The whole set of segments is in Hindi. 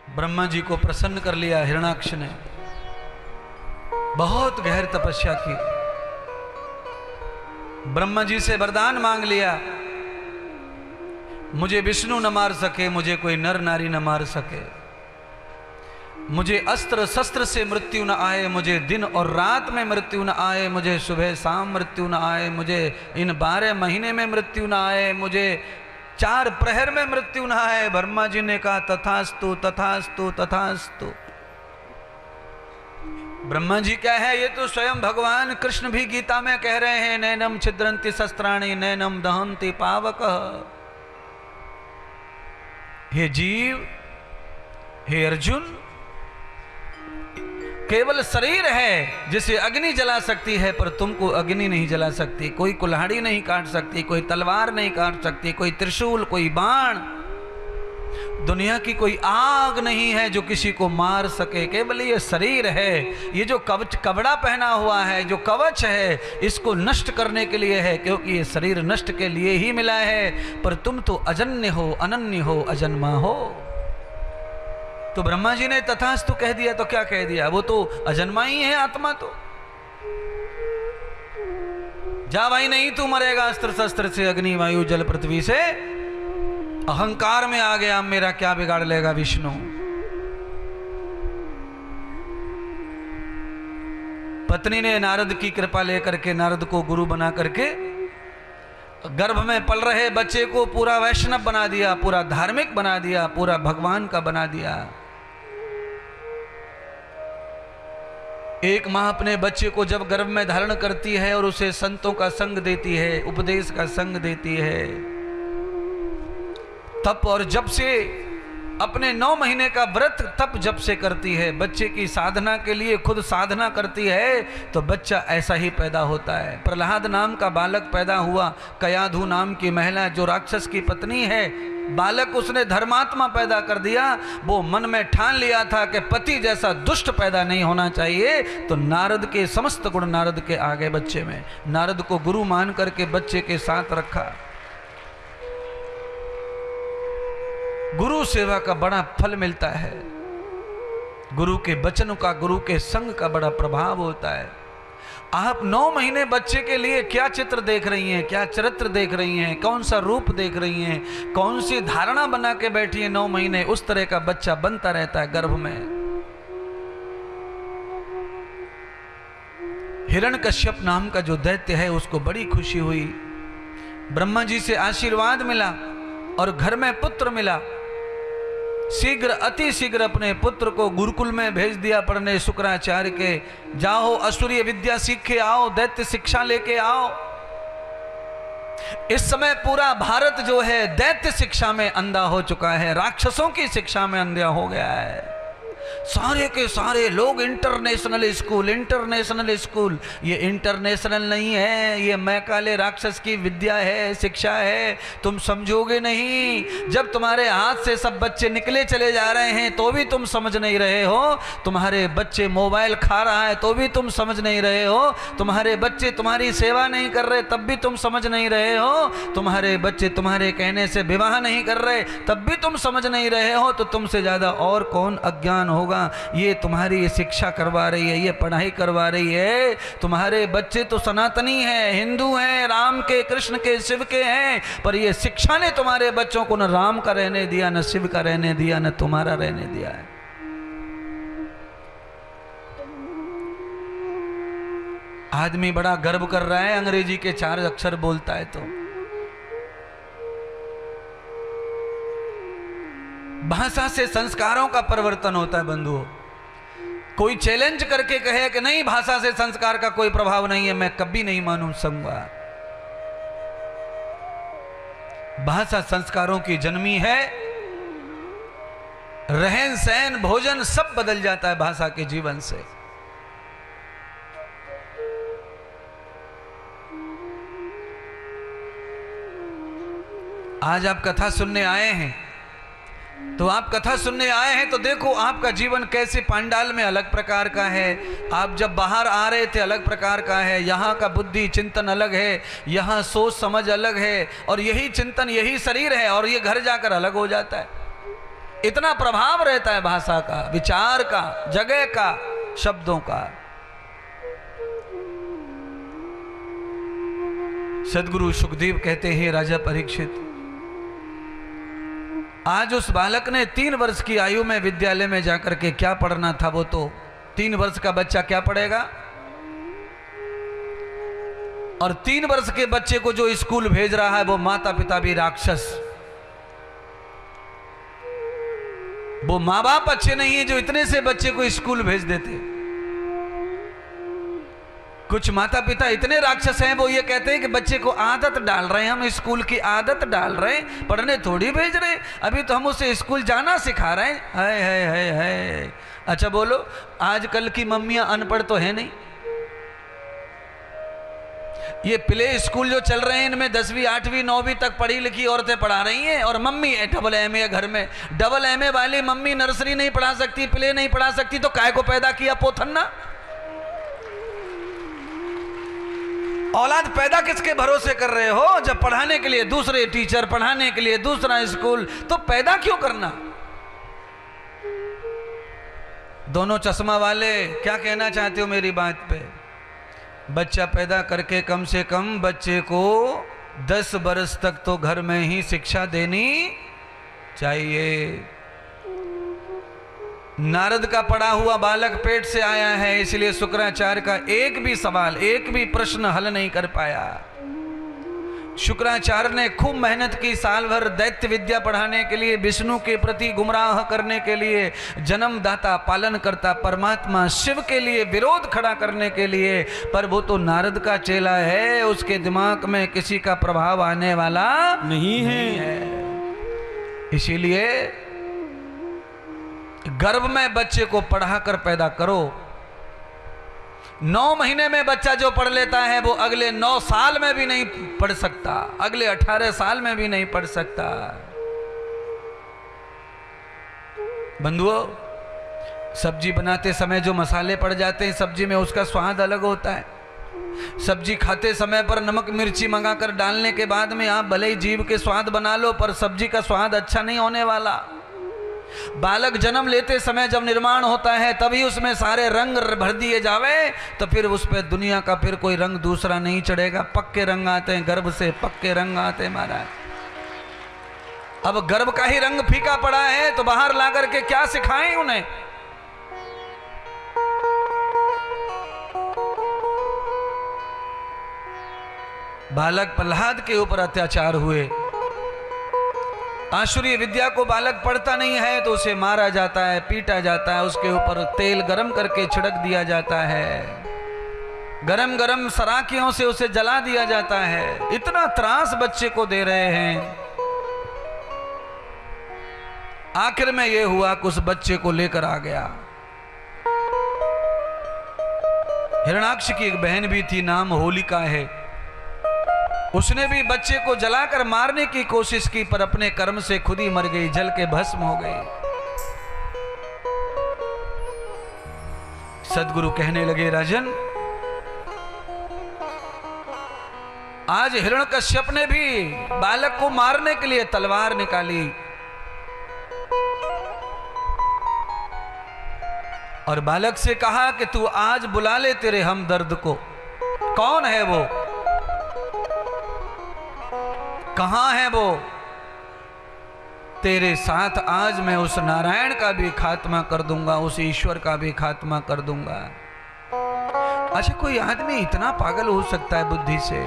ब्रह्मा जी को प्रसन्न कर लिया हिरणाक्ष ने। बहुत गहर तपस्या की। ब्रह्मा जी से वरदान मांग लिया, मुझे विष्णु न मार सके, मुझे कोई नर नारी न मार सके, मुझे अस्त्र शस्त्र से मृत्यु न आए, मुझे दिन और रात में मृत्यु न आए, मुझे सुबह शाम मृत्यु न आए, मुझे इन 12 महीने में मृत्यु न आए, मुझे 4 प्रहर में मृत्यु न आए। ब्रह्मा जी ने कहा तथास्तु तथास्तु तथास्तु। ब्रह्मा जी क्या है, ये तो स्वयं भगवान कृष्ण भी गीता में कह रहे हैं, नैनम छिद्रंति शस्त्राणि नैनम दहंति पावकः। हे जीव, हे अर्जुन, केवल शरीर है जिसे अग्नि जला सकती है, पर तुमको अग्नि नहीं जला सकती। कोई कुल्हाड़ी नहीं काट सकती, कोई तलवार नहीं काट सकती, कोई त्रिशूल, कोई बाण, दुनिया की कोई आग नहीं है जो किसी को मार सके। केवल ये शरीर है, ये जो कपड़ा पहना हुआ है, जो कवच है, इसको नष्ट करने के लिए है, क्योंकि ये शरीर नष्ट के लिए ही मिला है। पर तुम तो अजन्य हो, अनन्य हो, अजन्मा हो। तो ब्रह्मा जी ने तथास्तु कह दिया, तो क्या कह दिया, वो तो अजन्मा ही है आत्मा। तो जा भाई, नहीं तू मरेगा अस्त्र शस्त्र से, अग्नि वायु जल पृथ्वी से। अहंकार में आ गया, मेरा क्या बिगाड़ लेगा विष्णु। पत्नी ने नारद की कृपा लेकर के नारद को गुरु बना करके गर्भ में पल रहे बच्चे को पूरा वैष्णव बना दिया, पूरा धार्मिक बना दिया, पूरा भगवान का बना दिया। एक माँ अपने बच्चे को जब गर्भ में धारण करती है और उसे संतों का संग देती है, उपदेश का संग देती है, तप और जप से, अपने 9 महीने का व्रत तप जप से करती है, बच्चे की साधना के लिए खुद साधना करती है, तो बच्चा ऐसा ही पैदा होता है। प्रहलाद नाम का बालक पैदा हुआ, कयाधु नाम की महिला जो राक्षस की पत्नी है, बालक उसने धर्मात्मा पैदा कर दिया। वो मन में ठान लिया था कि पति जैसा दुष्ट पैदा नहीं होना चाहिए, तो नारद के समस्त गुण नारद के आगे बच्चे में, नारद को गुरु मान करके बच्चे के साथ रखा। गुरु सेवा का बड़ा फल मिलता है, गुरु के वचन का, गुरु के संग का बड़ा प्रभाव होता है। आप 9 महीने बच्चे के लिए क्या चित्र देख रही हैं, क्या चरित्र देख रही हैं, कौन सा रूप देख रही हैं, कौन सी धारणा बना के बैठी है 9 महीने, उस तरह का बच्चा बनता रहता है गर्भ में। हिरण्यकश्यप नाम का जो दैत्य है, उसको बड़ी खुशी हुई, ब्रह्मा जी से आशीर्वाद मिला और घर में पुत्र मिला। शीघ्र, अति शीघ्र अपने पुत्र को गुरुकुल में भेज दिया पढ़ने शुक्राचार्य के। जाओ असुरीय विद्या सीख के आओ, दैत्य शिक्षा लेके आओ। इस समय पूरा भारत जो है दैत्य शिक्षा में अंधा हो चुका है, राक्षसों की शिक्षा में अंधा हो गया है। सारे के सारे लोग इंटरनेशनल स्कूल, इंटरनेशनल स्कूल। ये इंटरनेशनल नहीं है, ये मैकाले राक्षस की विद्या है, शिक्षा है। तुम समझोगे नहीं। जब तुम्हारे हाथ से सब बच्चे निकले चले जा रहे हैं तो भी तुम समझ नहीं रहे हो। तुम्हारे बच्चे मोबाइल खा रहा है तो भी तुम समझ नहीं रहे हो। तुम्हारे बच्चे तुम्हारी सेवा नहीं कर रहे तब भी तुम समझ नहीं रहे हो। तुम्हारे बच्चे तुम्हारे कहने से विवाह नहीं कर रहे तब भी तुम समझ नहीं रहे हो। तो तुमसे ज़्यादा और कौन अज्ञान होगा। ये तुम्हारी शिक्षा करवा रही है, ये पढ़ाई करवा रही है। तुम्हारे बच्चे तो सनातनी हैं, हिंदू हैं, राम के, कृष्ण के, शिव के हैं, पर ये शिक्षा ने तुम्हारे बच्चों को न राम का रहने दिया, न शिव का रहने दिया, न तुम्हारा रहने दिया है। आदमी बड़ा गर्व कर रहा है, अंग्रेजी के 4 अक्षर बोलता है। तो भाषा से संस्कारों का परिवर्तन होता है बंधुओं। कोई चैलेंज करके कहे कि नहीं भाषा से संस्कार का कोई प्रभाव नहीं है, मैं कभी नहीं मानू सकूंगा। भाषा संस्कारों की जन्मी है। रहन सहन, भोजन सब बदल जाता है भाषा के जीवन से। आज आप कथा सुनने आए हैं, तो आप कथा सुनने आए हैं तो देखो आपका जीवन कैसे पांडाल में अलग प्रकार का है। आप जब बाहर आ रहे थे अलग प्रकार का है। यहाँ का बुद्धि चिंतन अलग है, यहाँ सोच समझ अलग है, और यही चिंतन, यही शरीर है, और ये घर जाकर अलग हो जाता है। इतना प्रभाव रहता है भाषा का, विचार का, जगह का, शब्दों का। सदगुरु सुखदेव कहते हैं, राजा परीक्षित, आज उस बालक ने 3 वर्ष की आयु में विद्यालय में जाकर के क्या पढ़ना था, वो तो 3 वर्ष का बच्चा क्या पढ़ेगा। और 3 वर्ष के बच्चे को जो स्कूल भेज रहा है वो माता पिता भी राक्षस, वो माँ बाप अच्छे नहीं है जो इतने से बच्चे को स्कूल भेज देते। कुछ माता पिता इतने राक्षस हैं, वो ये कहते हैं कि बच्चे को आदत डाल रहे हैं, हम स्कूल की आदत डाल रहे हैं, पढ़ने थोड़ी भेज रहे हैं, अभी तो हम उसे स्कूल जाना सिखा रहे हैं। है। अच्छा बोलो, आजकल की मम्मियां अनपढ़ तो है नहीं? ये प्ले स्कूल जो चल रहे हैं इनमें 10वीं 8वीं 9वीं तक पढ़ी लिखी औरतें पढ़ा रही हैं, और मम्मी डबल एमए घर में। डबल एमए वाली मम्मी नर्सरी नहीं पढ़ा सकती, प्ले नहीं पढ़ा सकती, तो काय को पैदा किया पोथन्ना? औलाद पैदा किसके भरोसे कर रहे हो? जब पढ़ाने के लिए दूसरे टीचर, पढ़ाने के लिए दूसरा स्कूल, तो पैदा क्यों करना? दोनों चश्मा वाले क्या कहना चाहते हो मेरी बात पे? बच्चा पैदा करके कम से कम बच्चे को 10 वर्ष तक तो घर में ही शिक्षा देनी चाहिए। नारद का पढ़ा हुआ बालक पेट से आया है, इसलिए शुक्राचार्य का एक भी सवाल, एक भी प्रश्न हल नहीं कर पाया। शुक्राचार्य ने खूब मेहनत की, साल भर दैत्य विद्या पढ़ाने के लिए, विष्णु के प्रति गुमराह करने के लिए, जन्मदाता पालन करता परमात्मा शिव के लिए विरोध खड़ा करने के लिए, पर वो तो नारद का चेला है, उसके दिमाग में किसी का प्रभाव आने वाला नहीं है। इसीलिए गर्भ में बच्चे को पढ़ाकर पैदा करो। 9 महीने में बच्चा जो पढ़ लेता है वो अगले 9 साल में भी नहीं पढ़ सकता, अगले 18 साल में भी नहीं पढ़ सकता। बंधुओं, सब्जी बनाते समय जो मसाले पड़ जाते हैं सब्जी में, उसका स्वाद अलग होता है। सब्जी खाते समय पर नमक मिर्ची मंगाकर डालने के बाद में आप भले ही जीभ के स्वाद बना लो, पर सब्जी का स्वाद अच्छा नहीं होने वाला। बालक जन्म लेते समय जब निर्माण होता है तभी उसमें सारे रंग भर दिए जावे, तो फिर उस पर दुनिया का फिर कोई रंग दूसरा नहीं चढ़ेगा। पक्के रंग आते हैं गर्भ से, पक्के रंग आते हैं महाराज। अब गर्भ का ही रंग फीका पड़ा है तो बाहर ला करके क्या सिखाएं उन्हें? बालक प्रहलाद के ऊपर अत्याचार हुए। आसुरी विद्या को बालक पढ़ता नहीं है तो उसे मारा जाता है, पीटा जाता है, उसके ऊपर तेल गरम करके छिड़क दिया जाता है, गरम गरम सराखियों से उसे जला दिया जाता है। इतना त्रास बच्चे को दे रहे हैं। आखिर में यह हुआ कि उस बच्चे को लेकर आ गया। हिरणाक्ष की एक बहन भी थी, नाम होलिका है। उसने भी बच्चे को जलाकर मारने की कोशिश की, पर अपने कर्म से खुद ही मर गई, जल के भस्म हो गई। सदगुरु कहने लगे, राजन, आज हिरण्यकश्यप ने भी बालक को मारने के लिए तलवार निकाली और बालक से कहा कि तू आज बुला ले तेरे हमदर्द को। कौन है वो? कहां है वो? तेरे साथ आज मैं उस नारायण का भी खात्मा कर दूंगा, उस ईश्वर का भी खात्मा कर दूंगा। अच्छा, कोई आदमी इतना पागल हो सकता है बुद्धि से?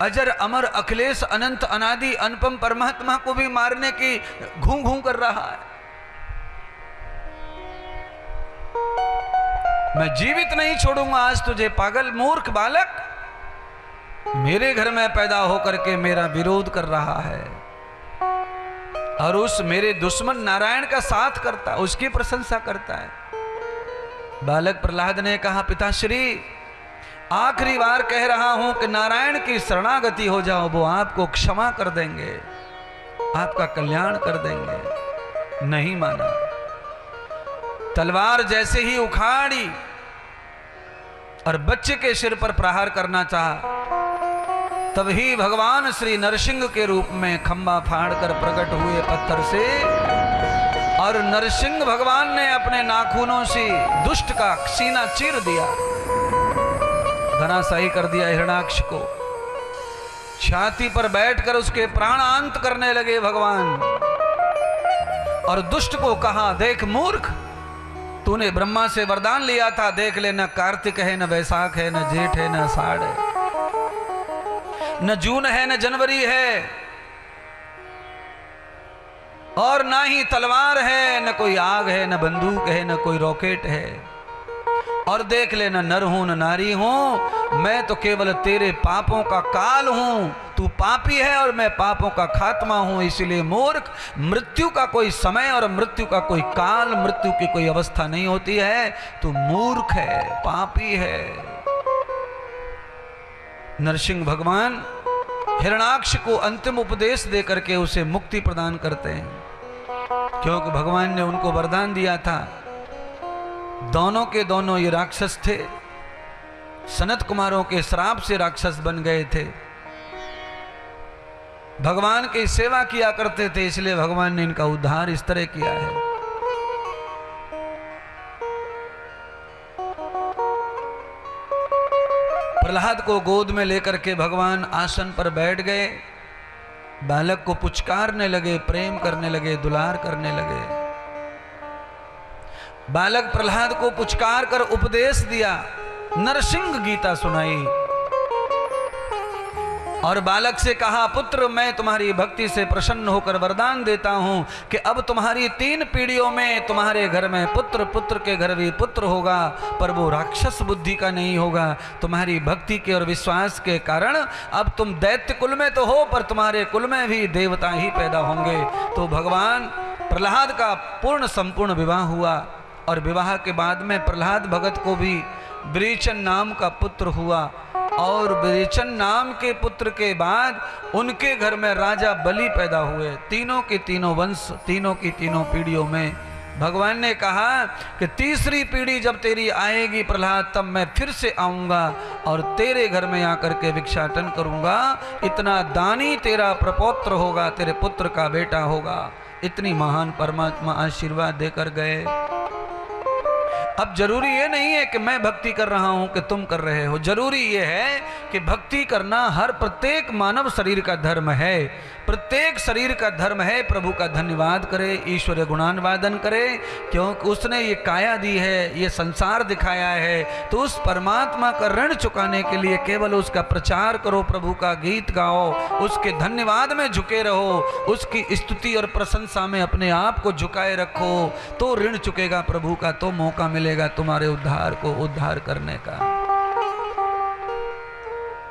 अजर अमर अखिलेश अनंत अनादि अनुपम परमात्मा को भी मारने की घूं घूं कर रहा है। मैं जीवित नहीं छोड़ूंगा आज तुझे, पागल मूर्ख बालक। मेरे घर में पैदा होकर के मेरा विरोध कर रहा है और उस मेरे दुश्मन नारायण का साथ करता, उसकी प्रशंसा करता है। बालक प्रहलाद ने कहा, पिताश्री, आखिरी बार कह रहा हूं कि नारायण की शरणागति हो जाओ, वो आपको क्षमा कर देंगे, आपका कल्याण कर देंगे। नहीं माना। तलवार जैसे ही उखाड़ी और बच्चे के सिर पर प्रहार करना चाहा, तभी भगवान श्री नरसिंह के रूप में खंबा फाड़कर प्रकट हुए पत्थर से, और नरसिंह भगवान ने अपने नाखूनों से दुष्ट का सीना चीर दिया, धराशायी कर दिया हिरणाक्ष को। छाती पर बैठकर उसके प्राणांत करने लगे भगवान, और दुष्ट को कहा, देख मूर्ख, तूने ब्रह्मा से वरदान लिया था, देख ले, न कार्तिक है, न वैशाख है, न जेठ है, न आषाढ़ है, न जून है, न जनवरी है, और ना ही तलवार है, न कोई आग है, न बंदूक है, न कोई रॉकेट है, और देख ले, न नर हूं न नारी हूं, मैं तो केवल तेरे पापों का काल हूं, तू पापी है और मैं पापों का खात्मा हूं। इसलिए मूर्ख, मृत्यु का कोई समय और मृत्यु का कोई काल, मृत्यु की कोई अवस्था नहीं होती है, तू मूर्ख है, पापी है। नरसिंह भगवान हिरणाक्ष को अंतिम उपदेश देकर के उसे मुक्ति प्रदान करते हैं, क्योंकि भगवान ने उनको वरदान दिया था। दोनों के दोनों ये राक्षस थे, सनत कुमारों के श्राप से राक्षस बन गए थे, भगवान की सेवा किया करते थे, इसलिए भगवान ने इनका उद्धार इस तरह किया है। प्रहलाद को गोद में लेकर के भगवान आसन पर बैठ गए, बालक को पुचकारने लगे, प्रेम करने लगे, दुलार करने लगे। बालक प्रहलाद को पुचकार कर उपदेश दिया, नरसिंह गीता सुनाई, और बालक से कहा, पुत्र, मैं तुम्हारी भक्ति से प्रसन्न होकर वरदान देता हूं कि अब तुम्हारी 3 पीढ़ियों में तुम्हारे घर में पुत्र, पुत्र के घर भी पुत्र होगा, पर वो राक्षस बुद्धि का नहीं होगा। तुम्हारी भक्ति के और विश्वास के कारण अब तुम दैत्य कुल में तो हो, पर तुम्हारे कुल में भी देवता ही पैदा होंगे। तो भगवान प्रहलाद का पूर्ण संपूर्ण विवाह हुआ, और विवाह के बाद में प्रहलाद भगत को भी विरेचन नाम का पुत्र हुआ, और विरेचन नाम के पुत्र के बाद उनके घर में राजा बलि पैदा हुए। तीनों के तीनों वंश, तीनों की तीनों पीढ़ियों में भगवान ने कहा कि तीसरी पीढ़ी जब तेरी आएगी प्रहलाद, तब मैं फिर से आऊंगा और तेरे घर में आकर के भिक्षाटन करूंगा, इतना दानी तेरा प्रपौत्र होगा, तेरे पुत्र का बेटा होगा। इतनी महान परमात्मा आशीर्वाद देकर गए। अब जरूरी ये नहीं है कि मैं भक्ति कर रहा हूं कि तुम कर रहे हो, जरूरी ये है कि भक्ति करना हर प्रत्येक मानव शरीर का धर्म है, प्रत्येक शरीर का धर्म है। प्रभु का धन्यवाद करे, ईश्वर गुणानुवादन करे, क्योंकि उसने ये काया दी है, ये संसार दिखाया है, तो उस परमात्मा का ऋण चुकाने के लिए केवल उसका प्रचार करो, प्रभु का गीत गाओ, उसके धन्यवाद में झुके रहो, उसकी स्तुति और प्रशंसा में अपने आप को झुकाए रखो, तो ऋण चुकेगा प्रभु का, तो मौका मिलेगा तुम्हारे उद्धार को उद्धार करने का।